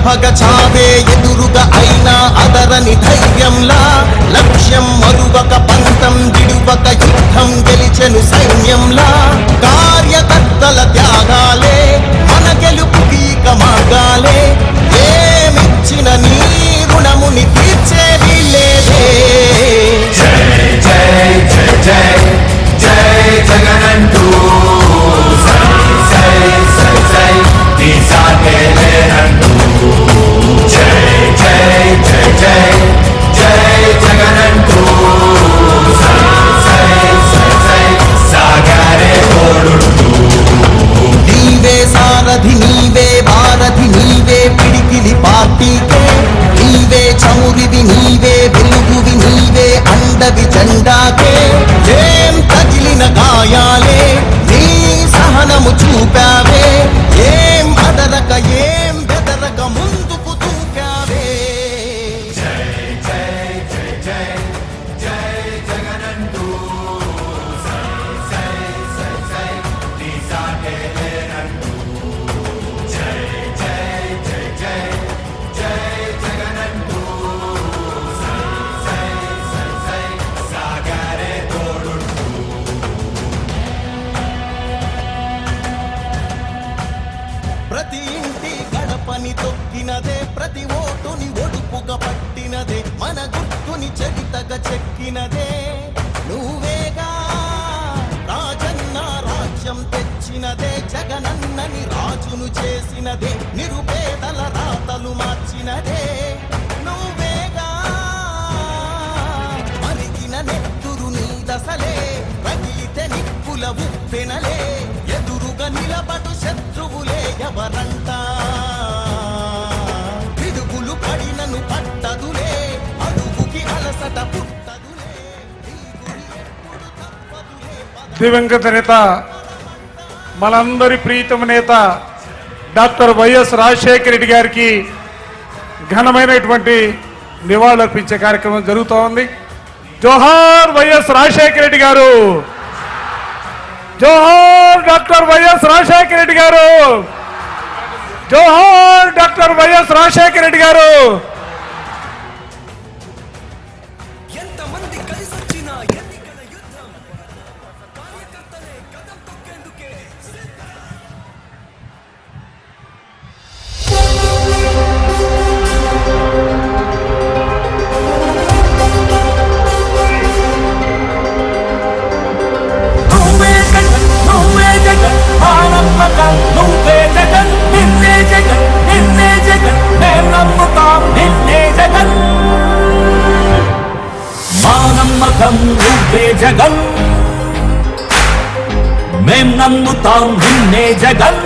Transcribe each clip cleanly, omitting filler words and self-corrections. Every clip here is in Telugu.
ప్రభగ చావే ఎదురుగా అయినా అదరని ధైర్యంలా లక్ష్యం మరువక పంతం విడువక యుద్ధం గెలిచెను సైన్యంలా కార్యకర్తల త్యాగాలే మన గెలుపుకి ఇక మార్గాలే ఏమిచ్చిన నీ రుణముని తీర్చేది లేదే జై జై జై జై జై జగనంటూ సై సై సై సై తీసాకే లేనంటూ జై జై జై జై జై జగనంటూ సై సై సై సై సాగరే తోడుంటూ నీవే సారథి నీవే భారథి నీవే పిడికిలి పార్టీకే నీవే చమురివి నీవే వెలుగువి నీవే అండవి జెండాకే ఏం తగిలిన గాయాలే నీ సహనము చూపావే ఏం అదరక ఏం బెదరక ముందుకు దూకావే జై జై జై జై జై జగనంటూ సై సై సై సై తీసాకే లేనంటూ జై జై జై జై జై జగనంటూ సై సై సై సై సాగరే తోడుంటూ ప్రతి ఇంటి గడపని తొక్కినదే ప్రతి ఓటుని ఒడుపుగా పట్టినదే మన గుర్తుని చరితగా చెక్కినదే నువ్వేగా రాజన్న రాజ్యం తెచ్చినదే జగనన్నని రాజును చేసినదే నిరుపేదల రాతలు మార్చినదే నువ్వేగా మరిగిన నెత్తురు నీ దశలే రగిలితే నిప్పుల ఉప్పెనలే ఎదురుగా నిలబడు శత్రువులే ఎవరంట పిడుగులు పడినను పట్టదులే అడుగుకి అలసట పుట్టదులే దివంగత నేత మనందరి ప్రీతమ నేత డాక్టర్ వైఎస్ రాజశేఖర రెడ్డి గారికి ఘనమైనటువంటి నివాళులర్పించే కార్యక్రమం జరుగుతూ ఉంది. జోహార్ వైఎస్ రాజశేఖర రెడ్డి గారు, జోహార్ డాక్టర్ వైఎస్ రాజశేఖర రెడ్డి గారు, జోహార్ డాక్టర్ వైఎస్ రాజశేఖర రెడ్డి గారు. ఎంతమంది కలిసొచ్చిన ఎన్నికల యుద్ధం కార్యకర్తలే కదం తొక్కేందుకే జగన్ మేం నమ్ముతాం నిన్నే జగన్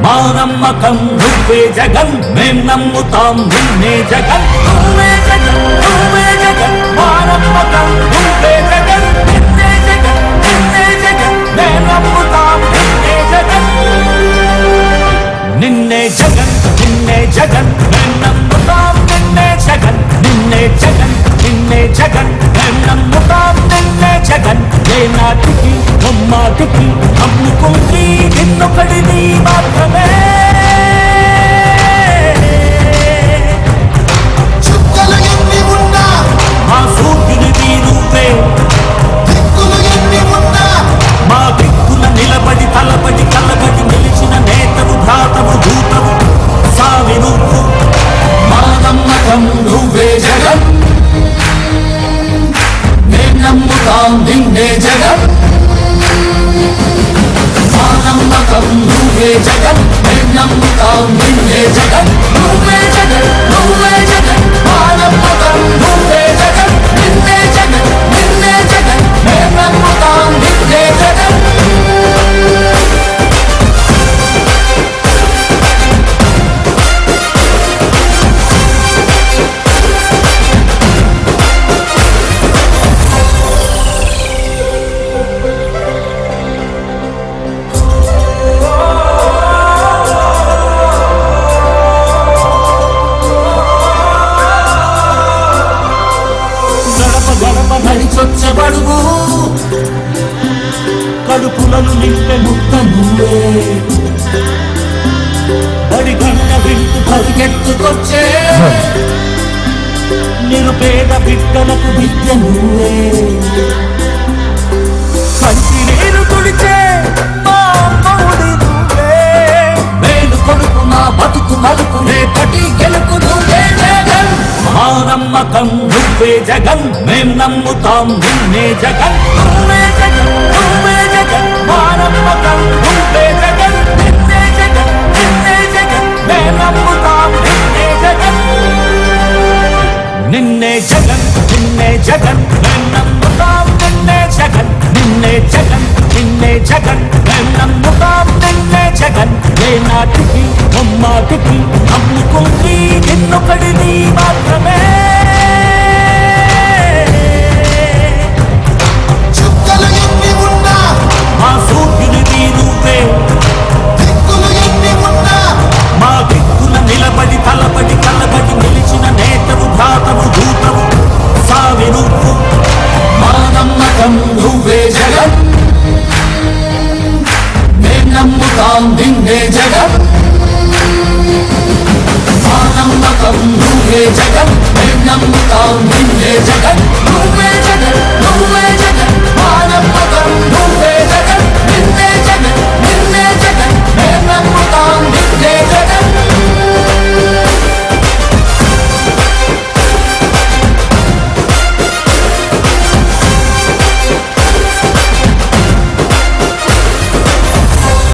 మా నమ్మకం నువ్వే జగన్ మేం నమ్ముతాం నిన్నే జగన్ నువ్వే జగన్ నువ్వే జగన్ మా నమ్మకం నువ్వే జగన్ నిన్నే జగన్ నిన్నే జగన్ మేం నమ్ముతాం నిన్నే జగన్ నిన్నే జగన్ నిన్నే జగన్ మేం నమ్ముతాం నిన్నే జగన్ నిన్నే జగన్ నిన్నే జగన్ మేం నమ్ముతాం నిన్నే జగన్ ఏ నాటికి బొమ్మాటికి నమ్ముకుంది నిన్నొకడిని మాత్రమే చుక్కలు ఎన్ని ఉన్నా మా సూర్యునివి నువ్వే దిక్కులు ఎన్ని ఉన్నా మా దిక్కుల నిలబడి తలబడి కలబడి నిలిచిన నేతవు భ్రాతవు దూతవు సావి నువ్వు మా నమ్మకం నువ్వే జగన్ మేం నమ్ముతాం నిన్నే జగన్ మా నమ్మకం నువ్వే జగన్ మేం నమ్ముతాం నిన్నే జగన్ నువ్వే జగన్ నువ్వే జగన్ మా నమ్మకం నువ్వే జగన్ నిన్నే జగన్ నిన్నే జగన్ మేం నమ్ముతాం నిన్నే జగన్ గుర్తుకొచ్చే నిరుపేద బిడ్డలకు విద్య నువ్వే కంటి నీరు తుడిచే మా అమ్మఒడి నువ్వే మేలు కొడుకు మా బతుకు మలుపు రేపటి గెలుపు నువ్వే జగన్ మా నమ్మకం నువ్వే జగన్ మేం నమ్ముతాం నిన్నే జగన్ నువ్వే జగన్ నువ్వే జగన్ మా నమ్మకం నువ్వే జగన్ నిన్నే జగన్ నిన్నే జగన్ మేం నమ్ముతాం నిన్నే జగన్ నిన్నే జగన్ నిన్నే జగన్ మేం నమ్ముతాం నిన్నే జగన్ నిన్నే జగన్ నిన్నే జగన్ మేం నమ్ముతాం నిన్నే జగన్ ఏ నాటికి అమ్మాటికి నమ్ముకుంది నిన్నొకడిని మాత్రమే చుక్కలు ఎన్ని ఉన్నా మా సూర్యునిది నువ్వే దిక్కులు ఎన్ని ఉన్నా మా దిక్కున నిలబడి తలబడి కలబడి నిలిచిన నేతవు భ్రాతవు దూతవు సావి నువ్వు మా నమ్మకం నువ్వే